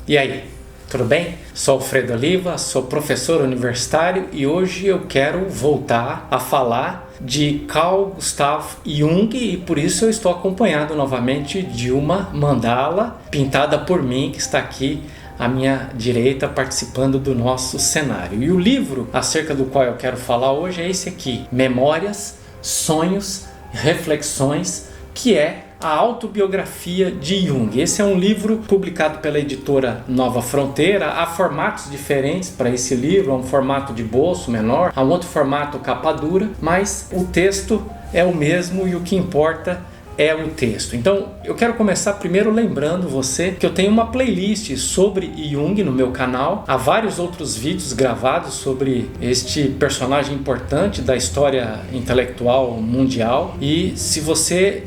E aí, tudo bem? Sou Alfredo Oliva, sou professor universitário e hoje eu quero voltar a falar de Carl Gustav Jung e por isso eu estou acompanhado novamente de uma mandala pintada por mim que está aqui à minha direita participando do nosso cenário. E o livro acerca do qual eu quero falar hoje é esse aqui, Memórias, Sonhos, Reflexões, que é a autobiografia de Jung. Esse é um livro publicado pela editora Nova Fronteira. Há formatos diferentes para esse livro, há um formato de bolso menor, há um outro formato capa dura, mas o texto é o mesmo e o que importa é o texto. Então eu quero começar primeiro lembrando você que eu tenho uma playlist sobre Jung no meu canal. Há vários outros vídeos gravados sobre este personagem importante da história intelectual mundial e se você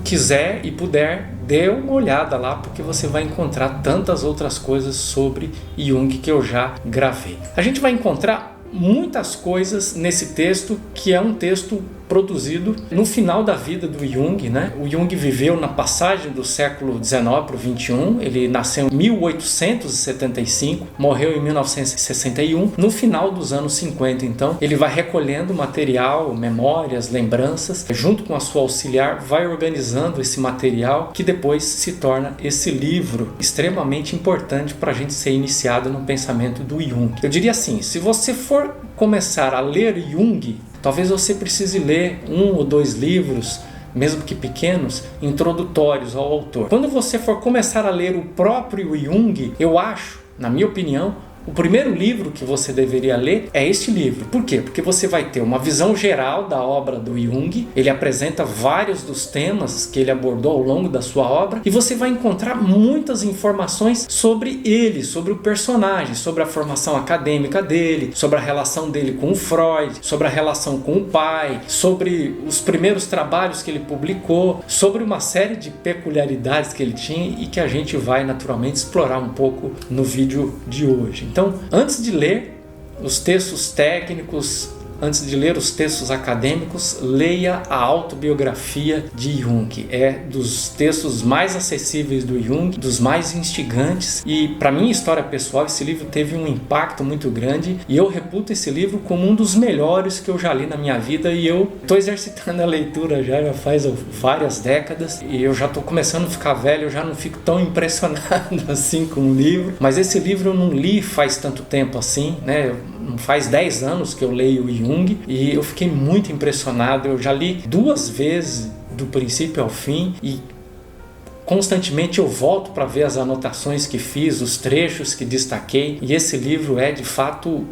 quiser e puder, dê uma olhada lá porque você vai encontrar tantas outras coisas sobre Jung que eu já gravei. A gente vai encontrar muitas coisas nesse texto que é um texto produzido no final da vida do Jung, né? O Jung viveu na passagem do século XIX para o XXI, ele nasceu em 1875, morreu em 1961, no final dos anos 50. Então ele vai recolhendo material, memórias, lembranças, junto com a sua auxiliar, vai organizando esse material que depois se torna esse livro extremamente importante para a gente ser iniciado no pensamento do Jung. Eu diria assim, se você for começar a ler Jung, talvez você precise ler 1 ou 2 livros, mesmo que pequenos, introdutórios ao autor. Quando você for começar a ler o próprio Jung, eu acho, na minha opinião, o primeiro livro que você deveria ler é este livro. Por quê? Porque você vai ter uma visão geral da obra do Jung, ele apresenta vários dos temas que ele abordou ao longo da sua obra e você vai encontrar muitas informações sobre ele, sobre o personagem, sobre a formação acadêmica dele, sobre a relação dele com o Freud, sobre a relação com o pai, sobre os primeiros trabalhos que ele publicou, sobre uma série de peculiaridades que ele tinha e que a gente vai naturalmente explorar um pouco no vídeo de hoje. Então, antes de ler os textos técnicos, antes de ler os textos acadêmicos, leia a autobiografia de Jung. É dos textos mais acessíveis do Jung, dos mais instigantes e, para minha história pessoal, esse livro teve um impacto muito grande e eu reputo esse livro como um dos melhores que eu já li na minha vida e eu estou exercitando a leitura já faz várias décadas e eu já estou começando a ficar velho, eu já não fico tão impressionado assim com o livro, mas esse livro eu não li faz tanto tempo assim, né? Faz 10 anos que eu leio o Jung e eu fiquei muito impressionado. Eu já li 2 vezes do princípio ao fim e constantemente eu volto para ver as anotações que fiz, os trechos que destaquei e esse livro é de fato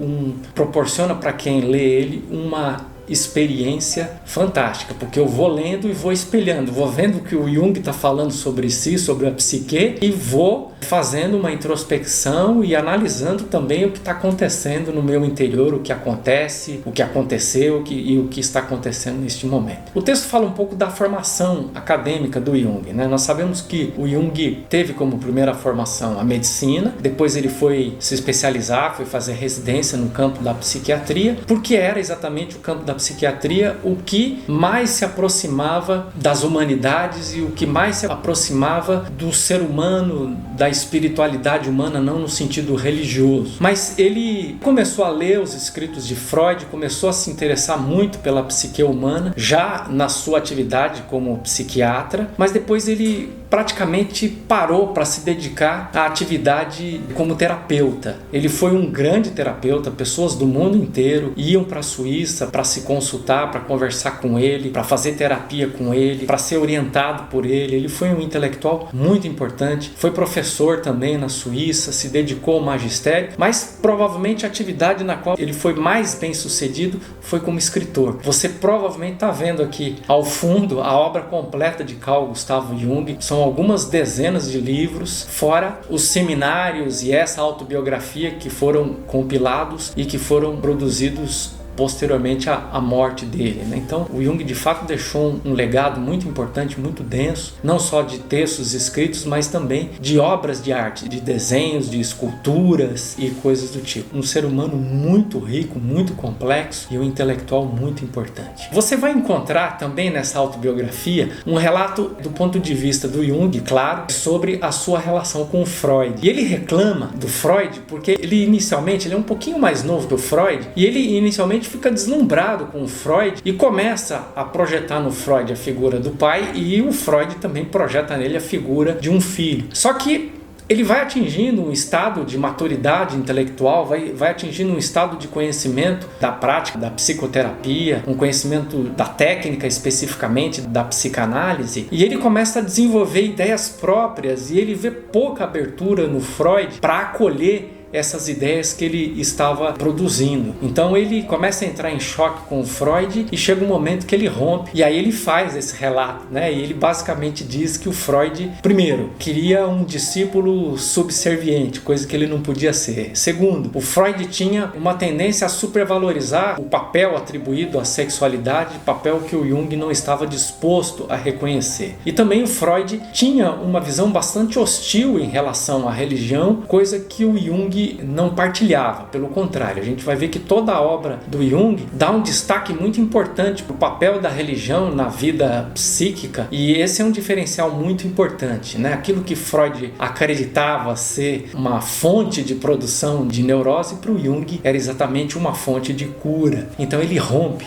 proporciona para quem lê ele uma experiência fantástica, porque eu vou lendo e vou espelhando, vou vendo o que o Jung está falando sobre si, sobre a psique e vou fazendo uma introspecção e analisando também o que está acontecendo no meu interior, o que acontece, o que aconteceu e o que está acontecendo neste momento. O texto fala um pouco da formação acadêmica do Jung, né? Nós sabemos que o Jung teve como primeira formação a medicina, depois ele foi se especializar, foi fazer residência no campo da psiquiatria, porque era exatamente o campo da psiquiatria o que mais se aproximava das humanidades e o que mais se aproximava do ser humano, da espiritualidade humana, não no sentido religioso. Mas ele começou a ler os escritos de Freud, começou a se interessar muito pela psique humana, já na sua atividade como psiquiatra, mas depois ele praticamente parou para se dedicar à atividade como terapeuta. Ele foi um grande terapeuta, pessoas do mundo inteiro iam para a Suíça para se consultar, para conversar com ele, para fazer terapia com ele, para ser orientado por ele. Ele foi um intelectual muito importante, foi professor também na Suíça, se dedicou ao magistério, mas provavelmente a atividade na qual ele foi mais bem sucedido foi como escritor. Você provavelmente está vendo aqui ao fundo a obra completa de Carl Gustav Jung, são algumas dezenas de livros, fora os seminários e essa autobiografia que foram compilados e que foram produzidos posteriormente à morte dele, né? Então o Jung de fato deixou um legado muito importante, muito denso, não só de textos escritos, mas também de obras de arte, de desenhos, de esculturas e coisas do tipo. Um ser humano muito rico, muito complexo e um intelectual muito importante. Você vai encontrar também nessa autobiografia um relato do ponto de vista do Jung, claro, sobre a sua relação com o Freud. E ele reclama do Freud porque ele inicialmente, ele é um pouquinho mais novo que o Freud, e ele inicialmente fica deslumbrado com o Freud e começa a projetar no Freud a figura do pai, e o Freud também projeta nele a figura de um filho. Só que ele vai atingindo um estado de maturidade intelectual, vai atingindo um estado de conhecimento da prática, da psicoterapia, um conhecimento da técnica especificamente, da psicanálise, e ele começa a desenvolver ideias próprias, e ele vê pouca abertura no Freud para acolher essas ideias que ele estava produzindo. Então ele começa a entrar em choque com o Freud e chega um momento que ele rompe, e aí ele faz esse relato, né? E ele basicamente diz que o Freud, primeiro, queria um discípulo subserviente, coisa que ele não podia ser. Segundo, o Freud tinha uma tendência a supervalorizar o papel atribuído à sexualidade, papel que o Jung não estava disposto a reconhecer. E também o Freud tinha uma visão bastante hostil em relação à religião, coisa que o Jung não partilhava. Pelo contrário, a gente vai ver que toda a obra do Jung dá um destaque muito importante para o papel da religião na vida psíquica, e esse é um diferencial muito importante, né? Aquilo que Freud acreditava ser uma fonte de produção de neurose, para o Jung era exatamente uma fonte de cura. Então ele rompe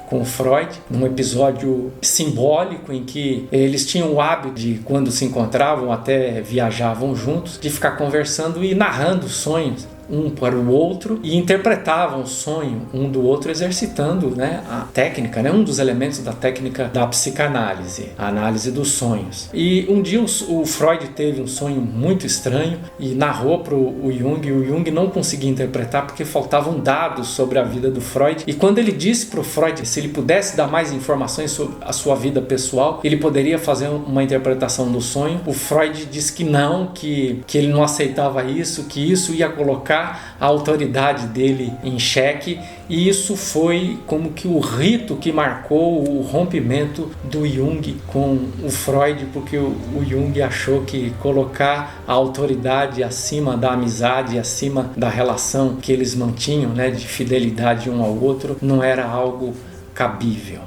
com Freud, num episódio simbólico em que eles tinham o hábito de, quando se encontravam, até viajavam juntos, de ficar conversando e narrando sonhos um para o outro, e interpretavam o sonho um do outro, exercitando, né, a técnica, né, um dos elementos da técnica da psicanálise, a análise dos sonhos. E um dia o Freud teve um sonho muito estranho e narrou para o Jung, e o Jung não conseguia interpretar porque faltavam dados sobre a vida do Freud, e quando ele disse para o Freud se ele pudesse dar mais informações sobre a sua vida pessoal, ele poderia fazer uma interpretação do sonho, o Freud disse que não, que ele não aceitava isso, que isso ia colocar a autoridade dele em xeque, e isso foi como que o rito que marcou o rompimento do Jung com o Freud, porque o Jung achou que colocar a autoridade acima da amizade, acima da relação que eles mantinham, né, de fidelidade um ao outro, não era algo cabível.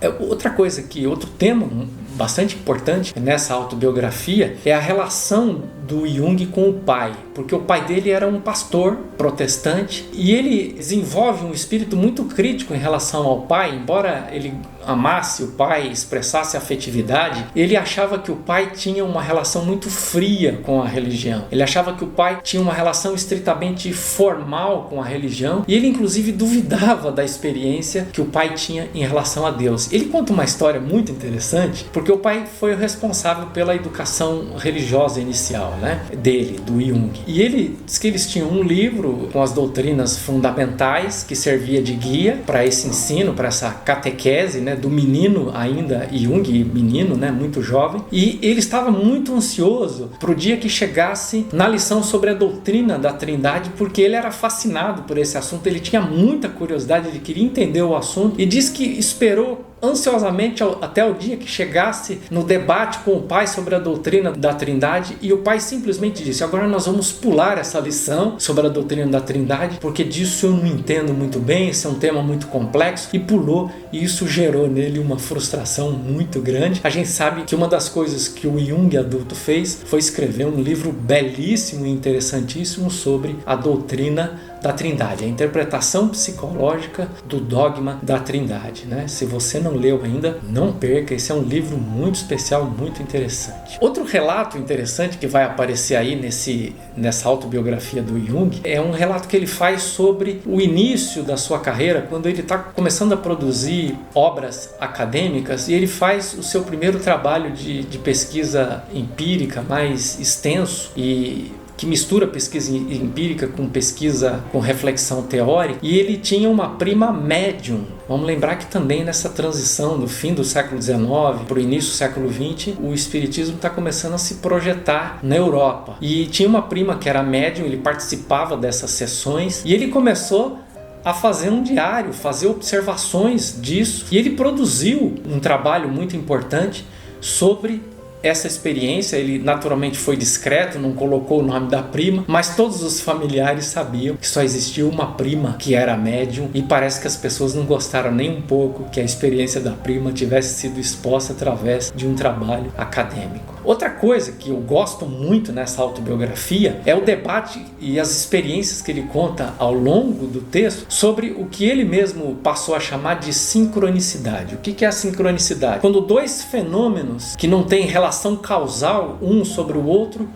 Outro tema bastante importante nessa autobiografia é a relação do Jung com o pai, porque o pai dele era um pastor protestante e ele desenvolve um espírito muito crítico em relação ao pai. Embora ele amasse o pai, expressasse afetividade, ele achava que o pai tinha uma relação muito fria com a religião. Ele achava que o pai tinha uma relação estritamente formal com a religião, e ele inclusive duvidava da experiência que o pai tinha em relação a Deus. Ele conta uma história muito interessante, porque o pai foi o responsável pela educação religiosa inicial, né, dele, do Jung. E ele diz que eles tinham um livro com as doutrinas fundamentais que servia de guia para esse ensino, para essa catequese, né, do menino ainda, Jung, menino, né, muito jovem. E ele estava muito ansioso para o dia que chegasse na lição sobre a doutrina da Trindade, porque ele era fascinado por esse assunto, ele tinha muita curiosidade, ele queria entender o assunto, e diz que esperou ansiosamente até o dia que chegasse no debate com o pai sobre a doutrina da Trindade, e o pai simplesmente disse: agora nós vamos pular essa lição sobre a doutrina da Trindade, porque disso eu não entendo muito bem, esse é um tema muito complexo, e pulou, e isso gerou nele uma frustração muito grande. A gente sabe que uma das coisas que o Jung adulto fez foi escrever um livro belíssimo e interessantíssimo sobre a doutrina da Trindade, a interpretação psicológica do dogma da Trindade, né? Se você não leu ainda, não perca, esse é um livro muito especial, muito interessante. Outro relato interessante que vai aparecer aí nessa autobiografia do Jung é um relato que ele faz sobre o início da sua carreira, quando ele está começando a produzir obras acadêmicas, e ele faz o seu primeiro trabalho de pesquisa empírica mais extenso, e que mistura pesquisa empírica com pesquisa com reflexão teórica, e ele tinha uma prima médium. Vamos lembrar que também nessa transição do fim do século XIX para o início do século XX, o espiritismo está começando a se projetar na Europa. E tinha uma prima que era médium, ele participava dessas sessões, e ele começou a fazer um diário, fazer observações disso. E ele produziu um trabalho muito importante sobre essa experiência. Ele naturalmente foi discreto, não colocou o nome da prima, mas todos os familiares sabiam que só existia uma prima que era médium, e parece que as pessoas não gostaram nem um pouco que a experiência da prima tivesse sido exposta através de um trabalho acadêmico. Outra coisa que eu gosto muito nessa autobiografia é o debate e as experiências que ele conta ao longo do texto sobre o que ele mesmo passou a chamar de sincronicidade. O que é a sincronicidade? Quando dois fenômenos que não têm relação causal um sobre o outro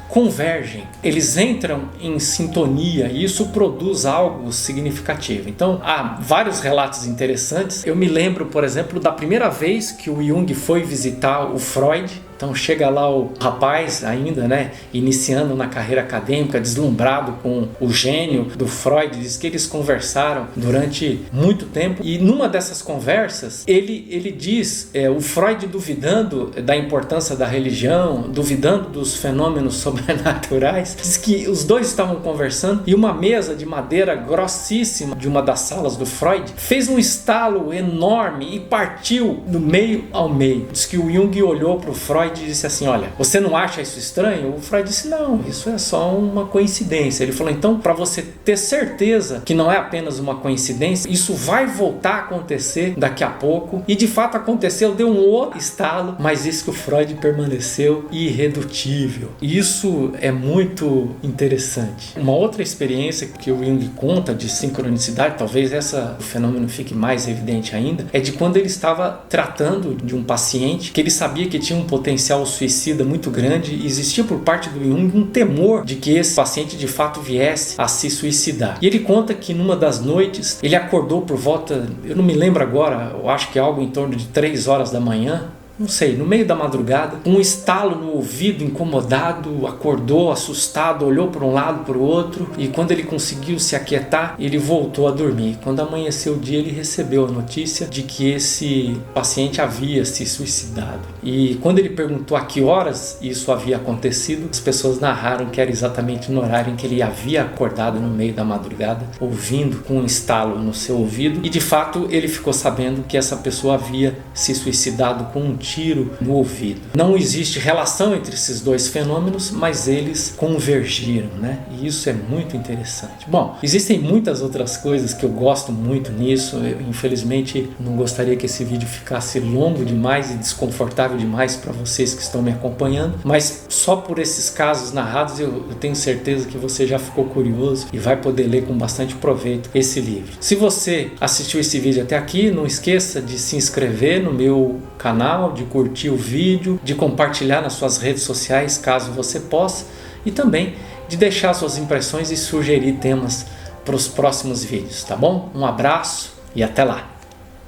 convergem, eles entram em sintonia e isso produz algo significativo. Então há vários relatos interessantes. Eu me lembro, por exemplo, da primeira vez que o Jung foi visitar o Freud. Então chega lá o rapaz ainda, né, iniciando na carreira acadêmica, deslumbrado com o gênio do Freud. Diz que eles conversaram durante muito tempo, e numa dessas conversas ele diz, o Freud duvidando da importância da religião, duvidando dos fenômenos sobrenaturais, diz que os dois estavam conversando e uma mesa de madeira grossíssima de uma das salas do Freud fez um estalo enorme e partiu do meio ao meio. Diz que o Jung olhou para o Freud e disse assim: olha, você não acha isso estranho? O Freud disse: não, isso é só uma coincidência. Ele falou: então, para você ter certeza que não é apenas uma coincidência, isso vai voltar a acontecer daqui a pouco. E de fato aconteceu, deu um outro estalo, mas isso que o Freud permaneceu irredutível. Isso é muito interessante. Uma outra experiência que o Jung conta de sincronicidade, talvez o fenômeno fique mais evidente ainda, é de quando ele estava tratando de um paciente que ele sabia que tinha um potencial suicida muito grande, e existia por parte do Jung um temor de que esse paciente de fato viesse a se suicidar. E ele conta que numa das noites ele acordou por volta, eu não me lembro agora, eu acho que algo em torno de 3 horas da manhã, não sei, no meio da madrugada, um estalo no ouvido, incomodado, acordou assustado, olhou para um lado, para o outro, e quando ele conseguiu se aquietar, ele voltou a dormir. Quando amanheceu o dia, ele recebeu a notícia de que esse paciente havia se suicidado. E quando ele perguntou a que horas isso havia acontecido, as pessoas narraram que era exatamente no horário em que ele havia acordado no meio da madrugada, ouvindo com um estalo no seu ouvido, e de fato ele ficou sabendo que essa pessoa havia se suicidado com um tiro no ouvido. Não existe relação entre esses dois fenômenos, mas eles convergiram, né? E isso é muito interessante. Bom, existem muitas outras coisas que eu gosto muito nisso. Eu, infelizmente, não gostaria que esse vídeo ficasse longo demais e desconfortável demais para vocês que estão me acompanhando, mas só por esses casos narrados eu tenho certeza que você já ficou curioso e vai poder ler com bastante proveito esse livro. Se você assistiu esse vídeo até aqui, não esqueça de se inscrever no meu canal, de curtir o vídeo, de compartilhar nas suas redes sociais caso você possa, e também de deixar suas impressões e sugerir temas para os próximos vídeos, tá bom? Um abraço e até lá!